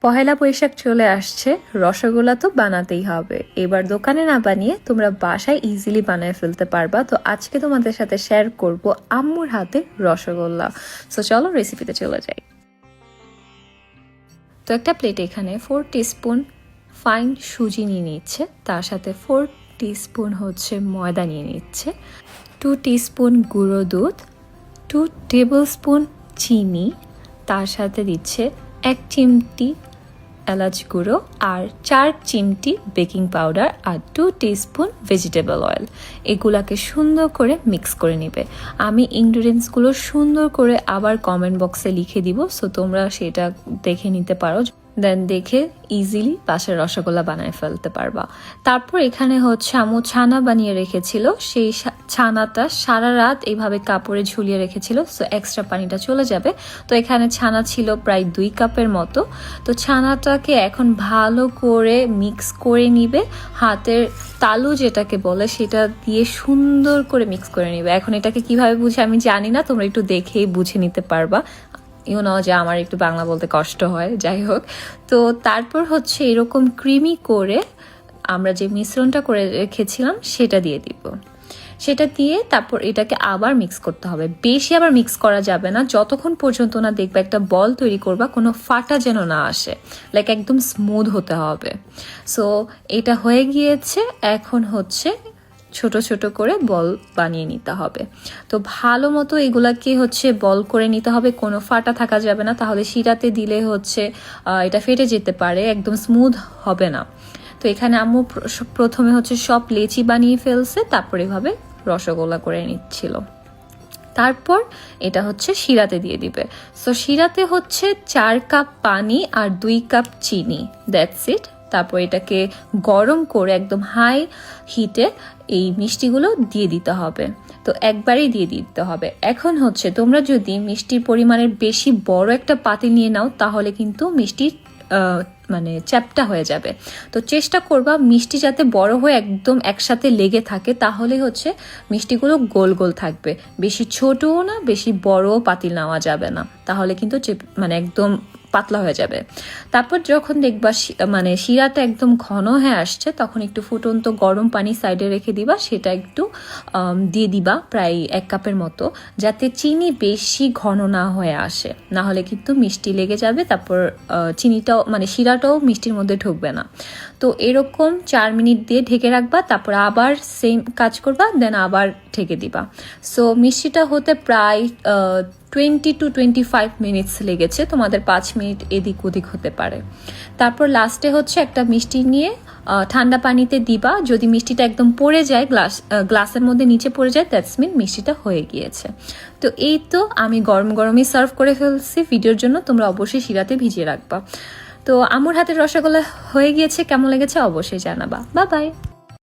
পহেলা বৈশাখ চলে আসছে, রসগোল্লা তো বানাতেই হবে। এবার দোকানে না বানিয়ে তোমরা বাসায় ইজিলি বানিয়ে ফেলতে পারবা। তো আজকে তোমাদের সাথে শেয়ার করব আম্মুর হাতে রসগোল্লা। সো চলো রেসিপিতে চলে যাই। তো একটা প্লেটে এখানে 4 টিস্পুন ফাইন সুজি নিয়ে নিচ্ছে, তার সাথে 4 টিস্পুন হচ্ছে ময়দা নিয়ে নিচ্ছে, 2 টিস্পুন গুঁড়ো দুধ, 2 টেবিল স্পুন চিনি, তার সাথে দিচ্ছে 1 চিমটি এলাচ গুঁড়ো আর 4 চিমটি বেকিং পাউডার আর 2 টিস্পুন ভেজিটেবল অয়েল। এগুলাকে সুন্দর করে মিক্স করে নেবে। আমি ইনগ্রিডিয়েন্টসগুলো সুন্দর করে আবার কমেন্ট বক্সে লিখে দিব, সো তোমরা সেটা দেখে নিতে পারো। দেন দেখে ইজিলি বাসায় রসগোল্লা বানিয়ে ফেলতে পারবা। তারপর এখানে হচ্ছে আম্মু ছানা বানিয়ে রেখেছিল, সেই ছানাটা সারা রাত এইভাবে কাপড়ে ঝুলিয়ে রেখেছিল, সো এক্সট্রা পানিটা চলে যাবে। তো এখানে ছানা ছিল প্রায় 2 কাপের মতো। তো ছানাটাকে এখন ভালো করে মিক্স করে নিবে, হাতের তালু যেটাকে বলে সেটা দিয়ে সুন্দর করে মিক্স করে নিবে। এখন এটাকে কিভাবে বুঝে আমি জানি না, তোমরা একটু দেখেই বুঝে নিতে পারবা। যে আমার একটু বাংলা বলতে কষ্ট হয়, যাই হোক। তো তারপর হচ্ছে এরকম ক্রিমি করে আমরা যে মিশ্রণটা করে রেখেছিলাম সেটা দিয়ে দিব। সেটা দিয়ে তারপর এটাকে আবার মিক্স করতে হবে। বেশি আবার মিক্স করা যাবে না, যতক্ষণ পর্যন্ত না দেখবা একটা বল তৈরি করবা, কোনো ফাটা যেন না আসে, লাইক একদম স্মুথ হতে হবে। সো এটা হয়ে গিয়েছে, এখন হচ্ছে ছোট ছোট করে বল বানিয়ে নিতে হবে। তো ভালো মতো এগুলাকে হচ্ছে বল করে নিতে হবে, কোনো ফাটা থাকা যাবে না, তাহলে শিরাতে দিলে হচ্ছে এটা ফেটে যেতে পারে, একদম স্মুথ হবে না। তো এখানে আম্মু প্রথমে হচ্ছে সব লেচি বানিয়ে ফেলছে, তারপর এভাবে রসগোল্লা করে নিচ্ছিল। তারপর এটা হচ্ছে শিরাতে দিয়ে দিবে। সো শিরাতে হচ্ছে 4 কাপ পানি আর 2 কাপ চিনি, দ্যাটস ইট। তারপর এটাকে গরম করে একদম হাই হিটে এই মিষ্টিগুলো দিয়ে দিতে হবে। তো একবারেই দিয়ে দিতে হবে। এখন হচ্ছে তোমরা যদি মিষ্টির পরিমাণের বেশি বড় একটা পাতিল নিয়ে নাও, তাহলে কিন্তু মিষ্টি মানে চ্যাপটা হয়ে যাবে। তো চেষ্টা করবা মিষ্টি যাতে বড় হয়ে একদম একসাথে লেগে থাকে, তাহলে হচ্ছে মিষ্টিগুলো গোল গোল থাকবে। বেশি ছোটও না, বেশি বড়ও পাতিল নেওয়া যাবে না, তাহলে কিন্তু মানে একদম পাতলা হয়ে যাবে। তারপর যখন দেখবা মানে শিরাটা একদম ঘন হয়ে আসছে, তখন একটু ফুটন্ত গরম পানি সাইডে রেখে দিবা, সেটা একটু দিয়ে দিবা প্রায় 1 কাপের মতো, যাতে চিনি বেশি ঘন না হয়ে আসে, না হলে কিন্তু মিষ্টি লেগে যাবে। তারপর চিনিটাও মানে শিরাটাও মিষ্টির মধ্যে ঢুকবে না। তো এরকম 4 মিনিট দিয়ে ঢেকে রাখবা, তারপর আবার সেম কাজ করবা, দেন আবার ঢেকে দিবা। সো মিষ্টিটা হতে প্রায় 20 to 25 মিনিটস লেগেছে, তোমাদের 5 মিনিট এদিক ওদিক হতে পারে। তারপর লাস্টে হচ্ছে একটা মিষ্টি নিয়ে ঠান্ডা পানিতে দিবা। যদি মিষ্টিটা একদম পড়ে যায়, গ্লাসের মধ্যে নিচে পড়ে যায়, দ্যাটস মিন মিষ্টিটা হয়ে গিয়েছে। তো এই তো আমি গরম গরমই সার্ভ করে ফেলছি ভিডিওর জন্য, তোমরা অবশ্যই শিরাতে ভিজিয়ে রাখবা। তো আম্মুর হাতের রসগোল্লা হয়ে গিয়েছে, কেমন লেগেছে অবশ্যই জানাবা। Bye bye.